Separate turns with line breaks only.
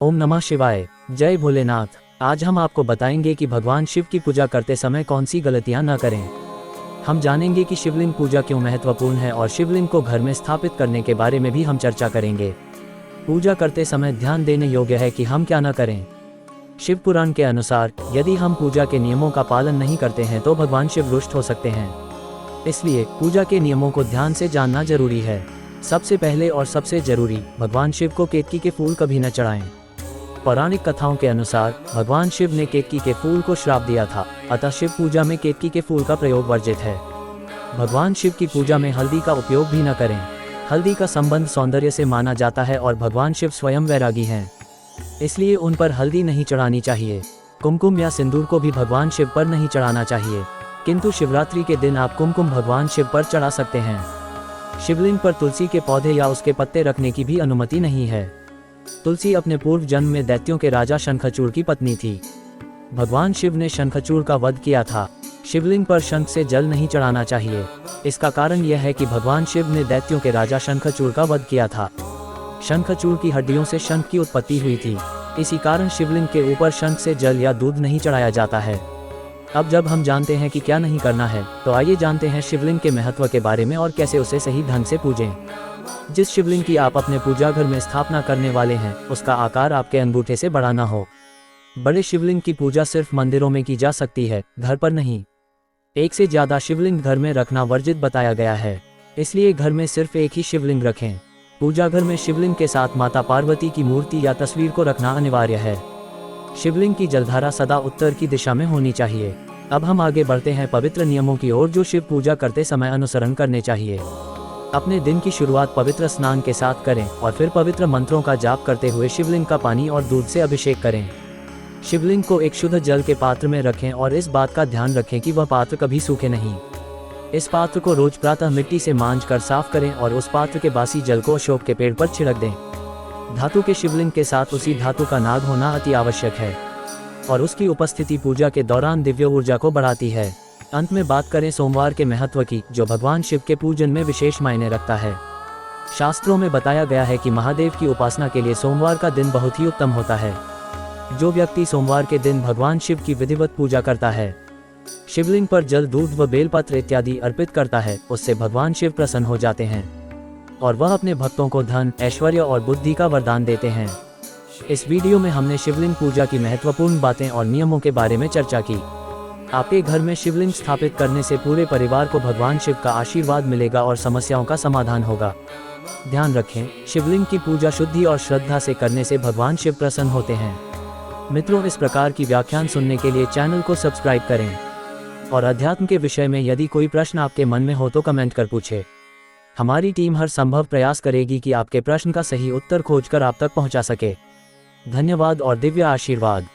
ओम नमः शिवाय। जय भोलेनाथ। आज हम आपको बताएंगे कि भगवान शिव की पूजा करते समय कौन सी गलतियां न करें। हम जानेंगे कि शिवलिंग पूजा क्यों महत्वपूर्ण है और शिवलिंग को घर में स्थापित करने के बारे में भी हम चर्चा करेंगे। पूजा करते समय ध्यान देने योग्य है कि हम क्या न करें। शिव पुराण के अनुसार यदि हम पूजा के नियमों का पालन नहीं करते हैं तो भगवान शिव रुष्ट हो सकते हैं। इसलिए पूजा के नियमों को ध्यान से जानना जरूरी है। सबसे पहले और सबसे जरूरी, भगवान शिव को केतकी के फूल कभी न चढ़ाएं। पौराणिक कथाओं के अनुसार भगवान शिव ने केतकी के फूल को श्राप दिया था, अतः शिव पूजा में केतकी के फूल का प्रयोग वर्जित है। भगवान शिव की पूजा में हल्दी का उपयोग भी न करें। हल्दी का संबंध सौंदर्य से माना जाता है और भगवान शिव स्वयं वैरागी हैं, इसलिए उन पर हल्दी नहीं चढ़ानी चाहिए। कुमकुम या सिंदूर को भी भगवान शिव पर नहीं चढ़ाना चाहिए, किंतु शिवरात्रि के दिन आप कुमकुम भगवान शिव पर चढ़ा सकते हैं। शिवलिंग पर तुलसी के पौधे या उसके पत्ते रखने की भी अनुमति नहीं है। तुलसी अपने पूर्व जन्म में दैत्यों के राजा शंखचूड़ की पत्नी थी। भगवान शिव ने शंखचूड़ का वध किया था। शिवलिंग पर शंख से जल नहीं चढ़ाना चाहिए। इसका कारण यह है कि भगवान शिव ने दैत्यों के राजा शंखचूड़ का वध किया था। शंखचूड़ की हड्डियों से शंख की उत्पत्ति हुई थी, इसी कारण शिवलिंग के ऊपर शंख से जल या दूध नहीं चढ़ाया जाता है। अब जब हम जानते हैं कि क्या नहीं करना है, तो आइए जानते हैं शिवलिंग के महत्व के बारे में और कैसे उसे सही ढंग से पूजें। जिस शिवलिंग की आप अपने पूजा घर में स्थापना करने वाले हैं, उसका आकार आपके अंगूठे से बड़ा ना हो। बड़े शिवलिंग की पूजा सिर्फ मंदिरों में की जा सकती है, घर पर नहीं। एक से ज्यादा शिवलिंग घर में रखना वर्जित बताया गया है, इसलिए घर में सिर्फ एक ही शिवलिंग रखें। पूजा घर में शिवलिंग के साथ माता पार्वती की मूर्ति या तस्वीर को रखना अनिवार्य है। शिवलिंग की जलधारा सदा उत्तर की दिशा में होनी चाहिए। अब हम आगे बढ़ते हैं पवित्र नियमों की ओर जो शिव पूजा करते समय अनुसरण करने चाहिए। अपने दिन की शुरुआत पवित्र स्नान के साथ करें और फिर पवित्र मंत्रों का जाप करते हुए शिवलिंग का पानी और दूध से अभिषेक करें। शिवलिंग को एक शुद्ध जल के पात्र में रखें और इस बात का ध्यान रखें कि वह पात्र कभी सूखे नहीं। इस पात्र को रोज प्रातः मिट्टी से मांज कर साफ करें और उस पात्र के बासी जल को अशोक के पेड़ पर छिड़क दें। धातु के शिवलिंग के साथ उसी धातु का नाग होना अति आवश्यक है और उसकी उपस्थिति पूजा के दौरान दिव्य ऊर्जा को बढ़ाती है। अंत में बात करें सोमवार के महत्व की, जो भगवान शिव के पूजन में विशेष मायने रखता है। शास्त्रों में बताया गया है कि महादेव की उपासना के लिए सोमवार का दिन बहुत ही उत्तम होता है। जो व्यक्ति सोमवार के दिन भगवान शिव की विधिवत पूजा करता है, शिवलिंग पर जल, दूध व बेलपत्र इत्यादि अर्पित करता है, उससे भगवान शिव प्रसन्न हो जाते हैं और वह अपने भक्तों को धन, ऐश्वर्य और बुद्धि का वरदान देते हैं। इस वीडियो में हमने शिवलिंग पूजा की महत्वपूर्ण बातें और नियमों के बारे में चर्चा की। आपके घर में शिवलिंग स्थापित करने से पूरे परिवार को भगवान शिव का आशीर्वाद मिलेगा और समस्याओं का समाधान होगा। ध्यान रखें, शिवलिंग की पूजा शुद्धि और श्रद्धा से करने से भगवान शिव प्रसन्न होते हैं। मित्रों, इस प्रकार की व्याख्यान सुनने के लिए चैनल को सब्सक्राइब करें और अध्यात्म के विषय में यदि कोई प्रश्न आपके मन में हो तो कमेंट कर पूछें। हमारी टीम हर संभव प्रयास करेगी कि आपके प्रश्न का सही उत्तर खोजकर आप तक पहुंचा सके। धन्यवाद और दिव्य आशीर्वाद।